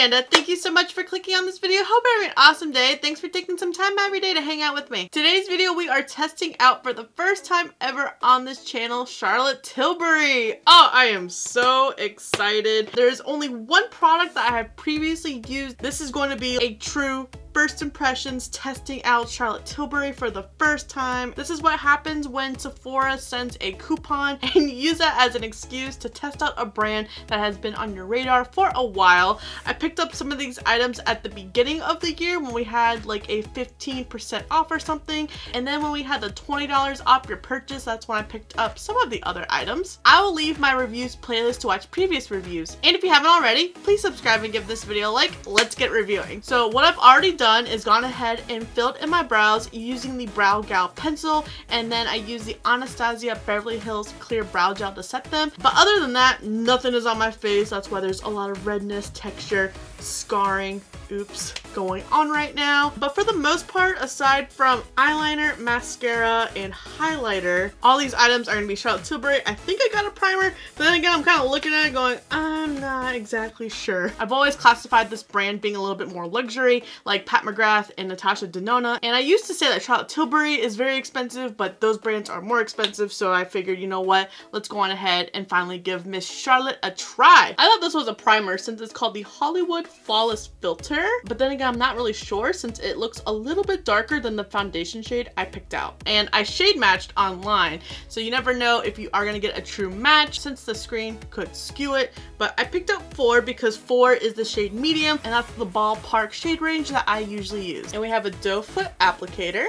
Amanda. Thank you so much for clicking on this video. Hope you're having an awesome day. Thanks for taking some time every day to hang out with me. Today's video, we are testing out for the first time ever on this channel, Charlotte Tilbury. Oh, I am so excited. There's only one product that I have previously used. This is going to be a true first impressions testing out Charlotte Tilbury for the first time. This is what happens when Sephora sends a coupon and you use that as an excuse to test out a brand that has been on your radar for a while. I picked up some of these items at the beginning of the year when we had like a 15% off or something, and then when we had the $20 off your purchase, that's when I picked up some of the other items. I will leave my reviews playlist to watch previous reviews, and if you haven't already, please subscribe and give this video a like. Let's get reviewing. So what I've already done is gone ahead and filled in my brows using the Brow Gal pencil, and then I use the Anastasia Beverly Hills clear brow gel to set them. But other than that, nothing is on my face. That's why there's a lot of redness, texture, scarring, oops, going on right now. But for the most part, aside from eyeliner, mascara, and highlighter, all these items are gonna be Charlotte Tilbury. I think I got a primer, but then again, I'm kind of looking at it going, I'm not exactly sure. I've always classified this brand being a little bit more luxury, like Pat McGrath and Natasha Denona. And I used to say that Charlotte Tilbury is very expensive, but those brands are more expensive, so I figured, you know what, let's go on ahead and finally give Miss Charlotte a try. I thought this was a primer since it's called the Hollywood Flawless Filter, but then again, I'm not really sure since it looks a little bit darker than the foundation shade I picked out. And I shade matched online, so you never know if you are gonna get a true match since the screen could skew it. But I picked up 4 because 4 is the shade medium, and that's the ballpark shade range that I usually use. And we have a doe foot applicator.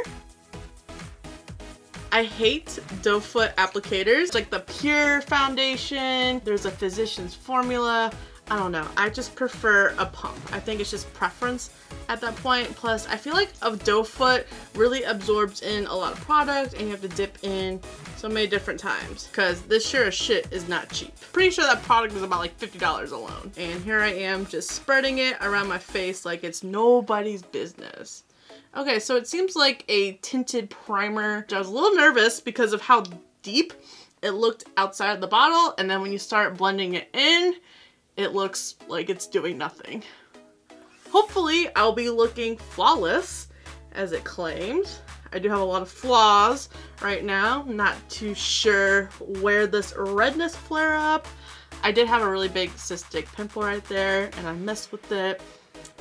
I hate doe foot applicators, like the Pure foundation. There's a Physicians Formula. I don't know, I just prefer a pump. I think it's just preference at that point. Plus, I feel like a doe foot really absorbs in a lot of product and you have to dip in so many different times because this sure as shit is not cheap. Pretty sure that product is about like $50 alone. And here I am just spreading it around my face like it's nobody's business. Okay, so it seems like a tinted primer. I was a little nervous because of how deep it looked outside of the bottle, and then when you start blending it in, it looks like it's doing nothing. Hopefully I'll be looking flawless as it claims. I do have a lot of flaws right now. Not too sure where this redness flare up. I did have a really big cystic pimple right there and I messed with it.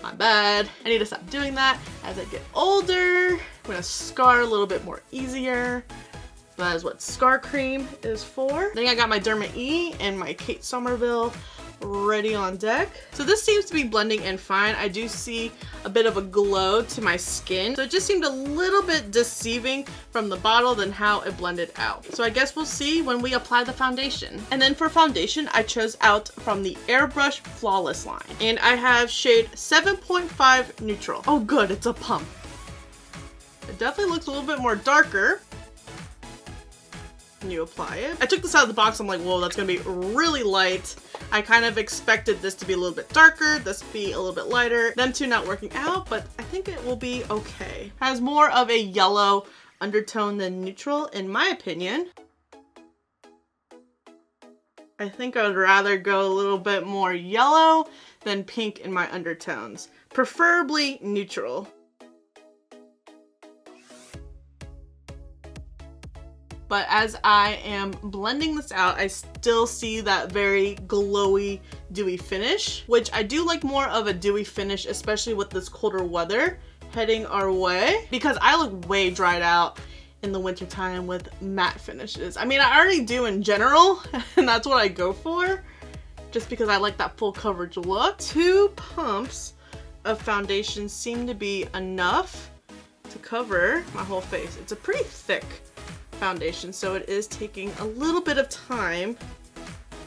My bad. I need to stop doing that. As I get older, I'm gonna scar a little bit more easier. That is what scar cream is for. Then I got my Derma E and my Kate Somerville ready on deck. So this seems to be blending in fine. I do see a bit of a glow to my skin. So it just seemed a little bit deceiving from the bottle than how it blended out. So I guess we'll see when we apply the foundation. And then for foundation, I chose out from the Airbrush Flawless line. And I have shade 7.5 Neutral. Oh good, it's a pump. It definitely looks a little bit more darker when you apply it. I took this out of the box, I'm like, whoa, that's gonna be really light. I kind of expected this to be a little bit darker, this be a little bit lighter. Them two not working out, but I think it will be okay. Has more of a yellow undertone than neutral, in my opinion. I think I would rather go a little bit more yellow than pink in my undertones. Preferably neutral. But as I am blending this out, I still see that very glowy, dewy finish, which I do like more of a dewy finish, especially with this colder weather heading our way, because I look way dried out in the wintertime with matte finishes. I mean, I already do in general, and that's what I go for, just because I like that full coverage look. 2 pumps of foundation seem to be enough to cover my whole face. It's a pretty thick foundation, so it is taking a little bit of time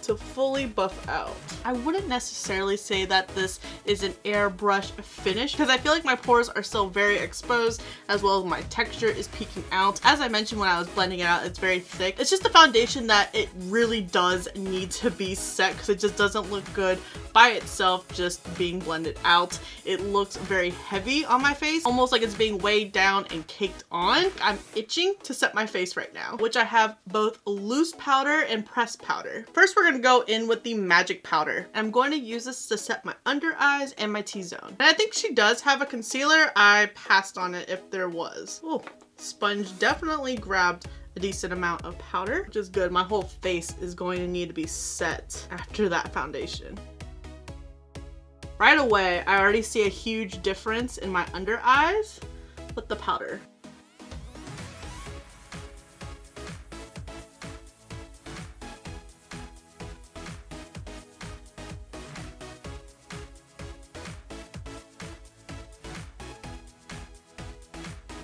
to fully buff out. I wouldn't necessarily say that this is an airbrush finish because I feel like my pores are still very exposed, as well as my texture is peeking out. As I mentioned when I was blending it out, it's very thick. It's just the foundation that it really does need to be set because it just doesn't look good by itself just being blended out. It looks very heavy on my face, almost like it's being weighed down and caked on. I'm itching to set my face right now, which I have both loose powder and pressed powder. First, we're gonna go in with the magic powder. I'm going to use this to set my under eyes and my T-zone. And I think she does have a concealer. I passed on it if there was. Oh, sponge definitely grabbed a decent amount of powder, which is good. My whole face is going to need to be set after that foundation. Right away, I already see a huge difference in my under eyes with the powder.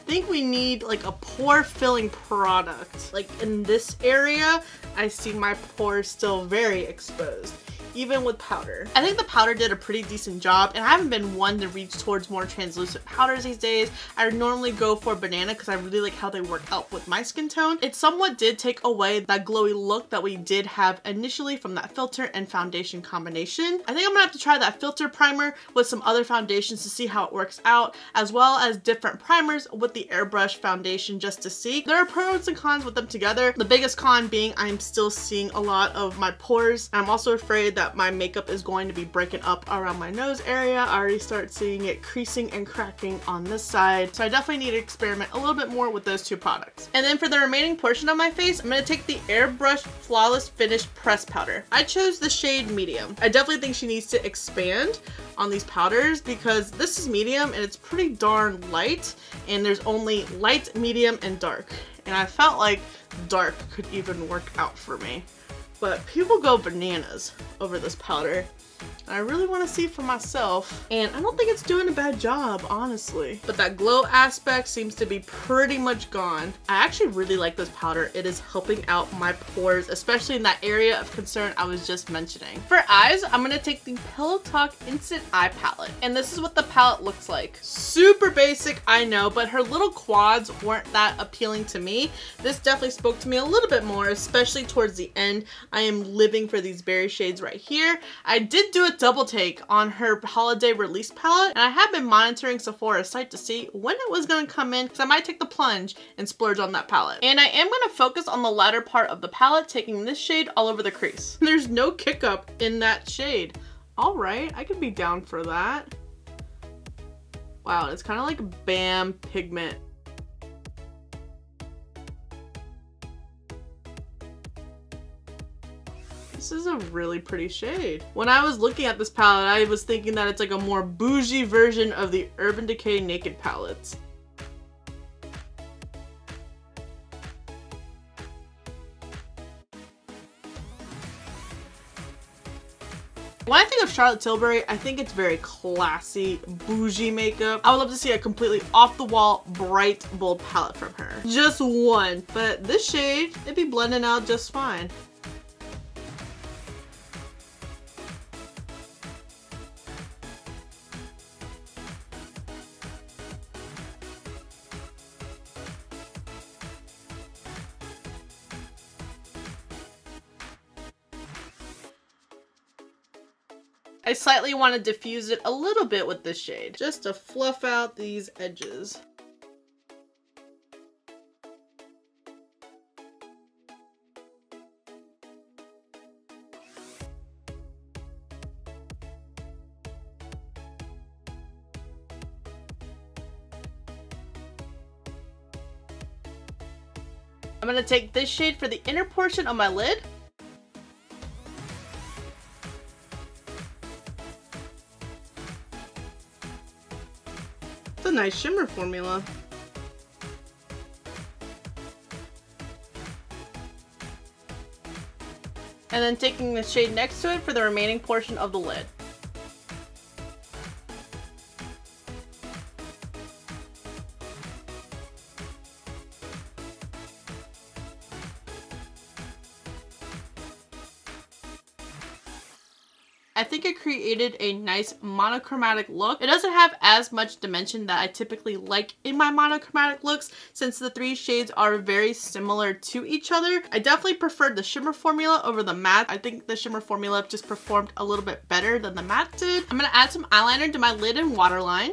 I think we need like a pore filling product. Like in this area, I see my pores still very exposed, even with powder. I think the powder did a pretty decent job, and I haven't been one to reach towards more translucent powders these days. I normally go for banana because I really like how they work out with my skin tone. It somewhat did take away that glowy look that we did have initially from that filter and foundation combination. I think I'm gonna have to try that filter primer with some other foundations to see how it works out, as well as different primers with the airbrush foundation just to see. There are pros and cons with them together. The biggest con being I'm still seeing a lot of my pores. I'm also afraid that my makeup is going to be breaking up around my nose area. I already start seeing it creasing and cracking on this side. So I definitely need to experiment a little bit more with those two products. And then for the remaining portion of my face, I'm going to take the Airbrush Flawless Finish Press Powder. I chose the shade medium. I definitely think she needs to expand on these powders because this is medium and it's pretty darn light, and there's only light, medium, and dark. And I felt like dark could even work out for me. But people go bananas over this powder. I really want to see for myself, and I don't think it's doing a bad job, honestly. But that glow aspect seems to be pretty much gone. I actually really like this powder. It is helping out my pores, especially in that area of concern I was just mentioning. For eyes, I'm going to take the Pillow Talk Instant Eye Palette, and this is what the palette looks like. Super basic, I know, but her little quads weren't that appealing to me. This definitely spoke to me a little bit more, especially towards the end. I am living for these berry shades right here. I did do a double take on her holiday release palette, and I have been monitoring Sephora's site to see when it was going to come in, because I might take the plunge and splurge on that palette. And I am going to focus on the latter part of the palette, taking this shade all over the crease. There's no kick up in that shade. All right, I could be down for that. Wow, it's kind of like Bam pigment. This is a really pretty shade. When I was looking at this palette, I was thinking that it's like a more bougie version of the Urban Decay Naked palettes. When I think of Charlotte Tilbury, I think it's very classy, bougie makeup. I would love to see a completely off-the-wall, bright, bold palette from her. Just one, but this shade, it'd be blending out just fine. I slightly want to diffuse it a little bit with this shade, just to fluff out these edges. I'm going to take this shade for the inner portion of my lid. It's a nice shimmer formula. And then taking the shade next to it for the remaining portion of the lid. I think it created a nice monochromatic look. It doesn't have as much dimension that I typically like in my monochromatic looks, since the three shades are very similar to each other. I definitely preferred the shimmer formula over the matte. I think the shimmer formula just performed a little bit better than the matte did. I'm gonna add some eyeliner to my lid and waterline.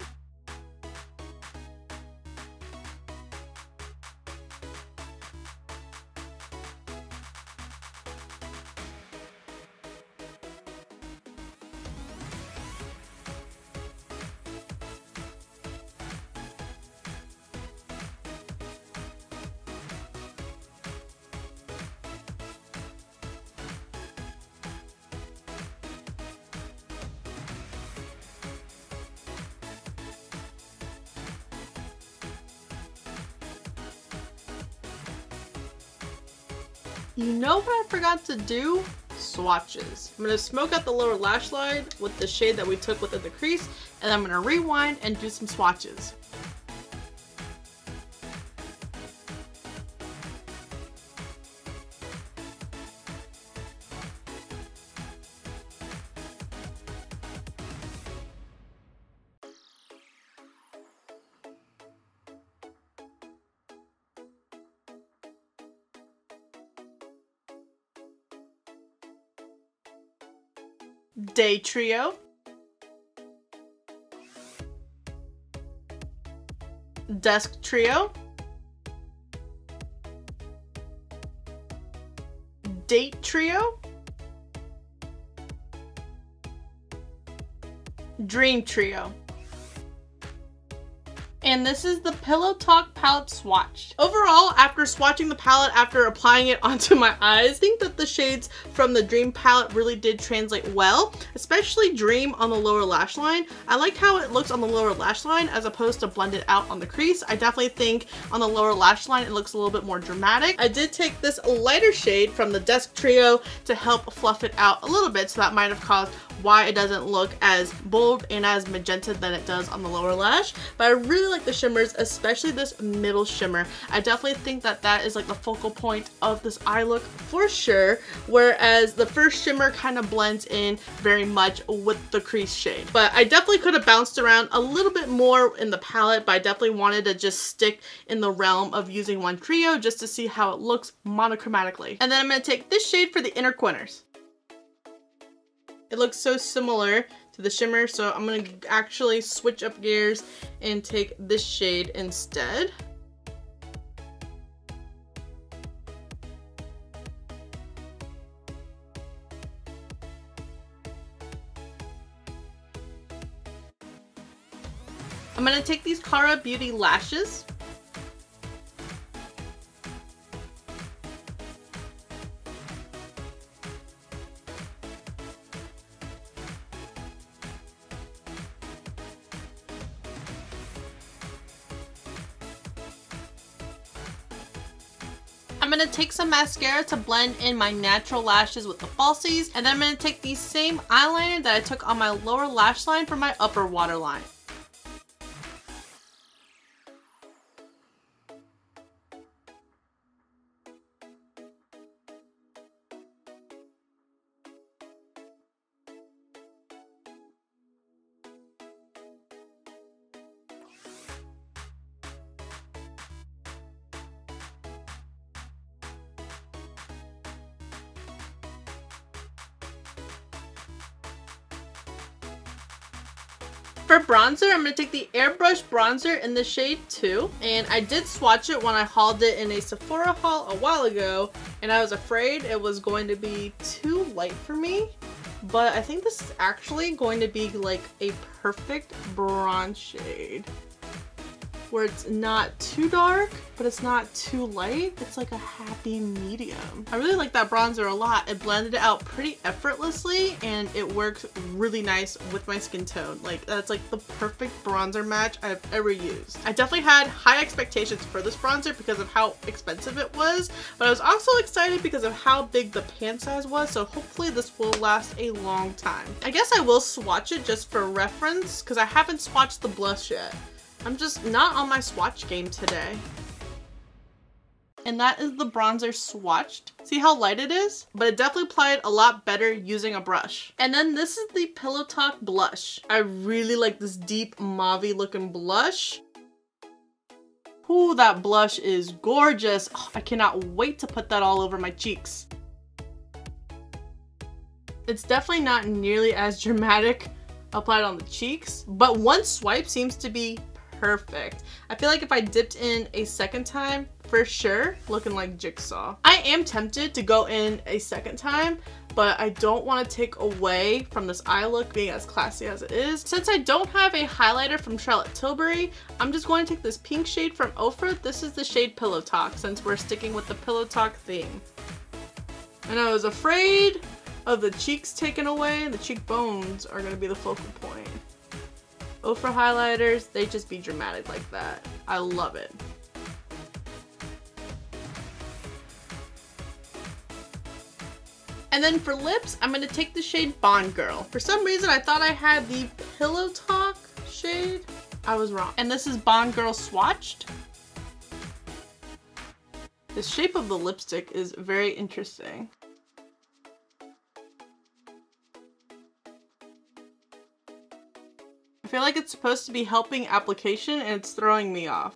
You know what I forgot to do? Swatches. I'm going to smoke out the lower lash line with the shade that we took within the crease, and I'm going to rewind and do some swatches. Day Trio, Desk Trio, Date Trio, Dream Trio. And this is the Pillow Talk palette swatch. Overall, after swatching the palette after applying it onto my eyes, I think that the shades from the Dream palette really did translate well, especially Dream on the lower lash line. I like how it looks on the lower lash line as opposed to blended out on the crease. I definitely think on the lower lash line it looks a little bit more dramatic. I did take this lighter shade from the Desk Trio to help fluff it out a little bit, so that might have caused why it doesn't look as bold and as magenta than it does on the lower lash. But I really like the shimmers, especially this middle shimmer. I definitely think that that is like the focal point of this eye look for sure, whereas the first shimmer kind of blends in very much with the crease shade. But I definitely could have bounced around a little bit more in the palette, but I definitely wanted to just stick in the realm of using one trio just to see how it looks monochromatically. And then I'm going to take this shade for the inner corners. It looks so similar to the shimmer, so I'm going to actually switch up gears and take this shade instead. I'm going to take these Cara Beauty lashes. I'm going to take some mascara to blend in my natural lashes with the falsies, and then I'm going to take the same eyeliner that I took on my lower lash line for my upper waterline. For bronzer, I'm going to take the Airbrush bronzer in the shade 2, and I did swatch it when I hauled it in a Sephora haul a while ago, and I was afraid it was going to be too light for me, but I think this is actually going to be like a perfect bronze shade, where it's not too dark, but it's not too light. It's like a happy medium. I really like that bronzer a lot. It blended it out pretty effortlessly, and it works really nice with my skin tone. Like, that's like the perfect bronzer match I've ever used. I definitely had high expectations for this bronzer because of how expensive it was, but I was also excited because of how big the pan size was, so hopefully this will last a long time. I guess I will swatch it just for reference because I haven't swatched the blush yet. I'm just not on my swatch game today. And that is the bronzer swatched. See how light it is? But it definitely applied a lot better using a brush. And then this is the Pillow Talk blush. I really like this deep mauve-y looking blush. Ooh, that blush is gorgeous. Oh, I cannot wait to put that all over my cheeks. It's definitely not nearly as dramatic applied on the cheeks, but one swipe seems to be perfect. I feel like if I dipped in a second time, for sure, looking like Jigsaw. I am tempted to go in a second time, but I don't want to take away from this eye look being as classy as it is. Since I don't have a highlighter from Charlotte Tilbury, I'm just going to take this pink shade from Ofra. This is the shade Pillow Talk, since we're sticking with the Pillow Talk theme. And I was afraid of the cheeks taken away. The cheekbones are going to be the focal point. Ofra highlighters, they just be dramatic like that. I love it. And then for lips, I'm gonna take the shade Bond Girl. For some reason, I thought I had the Pillow Talk shade. I was wrong. And this is Bond Girl swatched. The shape of the lipstick is very interesting. I feel like it's supposed to be helping application and it's throwing me off.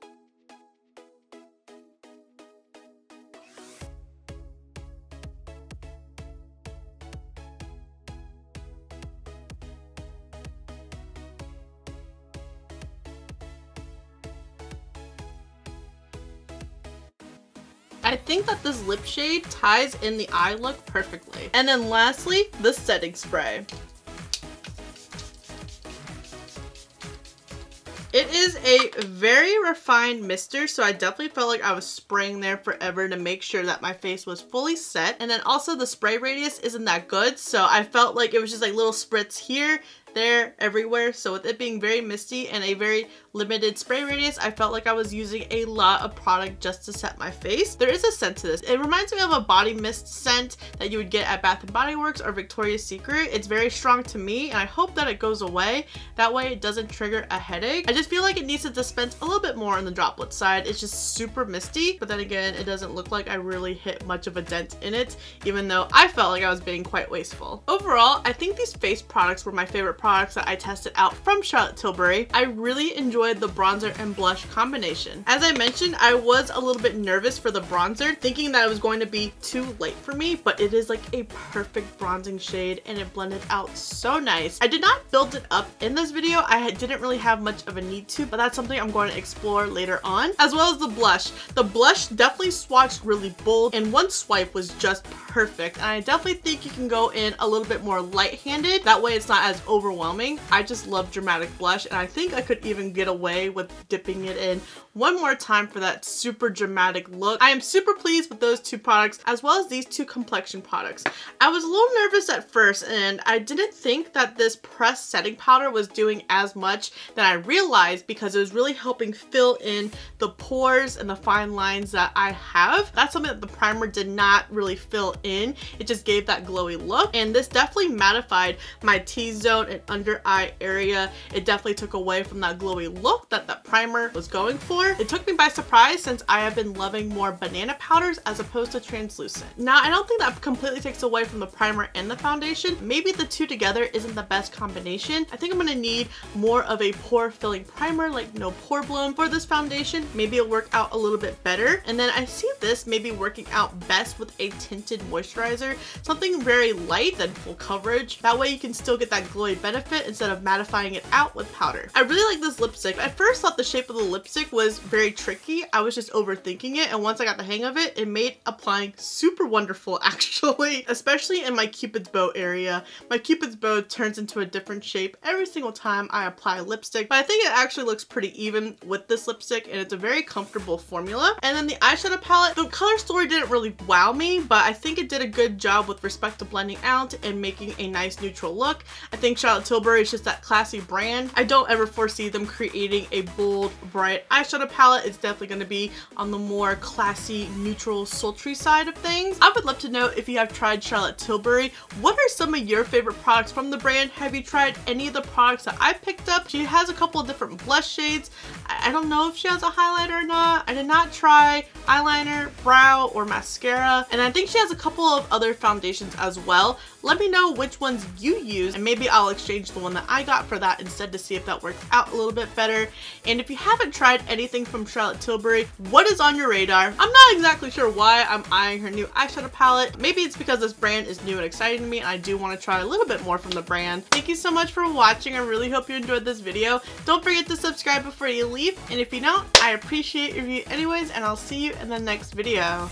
I think that this lip shade ties in the eye look perfectly. And then lastly, the setting spray. It is a very refined mister, so I definitely felt like I was spraying there forever to make sure that my face was fully set. And then also the spray radius isn't that good, so I felt like it was just like little spritz here, there, everywhere. So with it being very misty and a very limited spray radius, I felt like I was using a lot of product just to set my face. There is a scent to this. It reminds me of a body mist scent that you would get at Bath & Body Works or Victoria's Secret. It's very strong to me and I hope that it goes away. That way it doesn't trigger a headache. I just feel like it needs to dispense a little bit more on the droplet side. It's just super misty, but then again, it doesn't look like I really hit much of a dent in it, even though I felt like I was being quite wasteful. Overall, I think these face products were my favorite products that I tested out from Charlotte Tilbury. I really enjoyed the bronzer and blush combination. As I mentioned, I was a little bit nervous for the bronzer, thinking that it was going to be too light for me, but it is like a perfect bronzing shade and it blended out so nice. I did not build it up in this video. I didn't really have much of a need to, but that's something I'm going to explore later on. As well as the blush. The blush definitely swatched really bold and one swipe was just perfect. And I definitely think you can go in a little bit more light-handed. That way it's not as overwhelming. I just love dramatic blush and I think I could even get away with dipping it in one more time for that super dramatic look. I am super pleased with those two products as well as these two complexion products. I was a little nervous at first and I didn't think that this pressed setting powder was doing as much than I realized because it was really helping fill in the pores and the fine lines that I have. That's something that the primer did not really fill in. It just gave that glowy look and this definitely mattified my T-zone and under eye area. It definitely took away from that glowy look that that primer was going for. It took me by surprise since I have been loving more banana powders as opposed to translucent. Now, I don't think that completely takes away from the primer and the foundation. Maybe the two together isn't the best combination. I think I'm gonna need more of a pore filling primer like No Pore Bloom for this foundation. Maybe it'll work out a little bit better. And then I see this maybe working out best with a tinted moisturizer, something very light than full coverage. That way you can still get that glowy benefit instead of mattifying it out with powder. I really like this lipstick. I first thought the shape of the lipstick was very tricky. I was just overthinking it, and once I got the hang of it, it made applying super wonderful actually, especially in my Cupid's bow area. My Cupid's bow turns into a different shape every single time I apply lipstick, but I think it actually looks pretty even with this lipstick and it's a very comfortable formula. And then the eyeshadow palette, the color story didn't really wow me, but I think it did a good job with respect to blending out and making a nice neutral look. I think Charlotte Tilbury is just that classy brand. I don't ever foresee them creating a bold, bright eyeshadow palette. It's definitely going to be on the more classy, neutral, sultry side of things. I would love to know if you have tried Charlotte Tilbury. What are some of your favorite products from the brand? Have you tried any of the products that I picked up? She has a couple of different blush shades. I don't know if she has a highlighter or not. I did not try eyeliner, brow, or mascara. And I think she has a couple of other foundations as well. Let me know which ones you use and maybe I'll exchange the one that I got for that instead to see if that works out a little bit better. And if you haven't tried anything from Charlotte Tilbury, what is on your radar? I'm not exactly sure why I'm eyeing her new eyeshadow palette. Maybe it's because this brand is new and exciting to me and I do want to try a little bit more from the brand. Thank you so much for watching. I really hope you enjoyed this video. Don't forget to subscribe before you leave, and if you don't, I appreciate your view anyways, and I'll see you in the next video.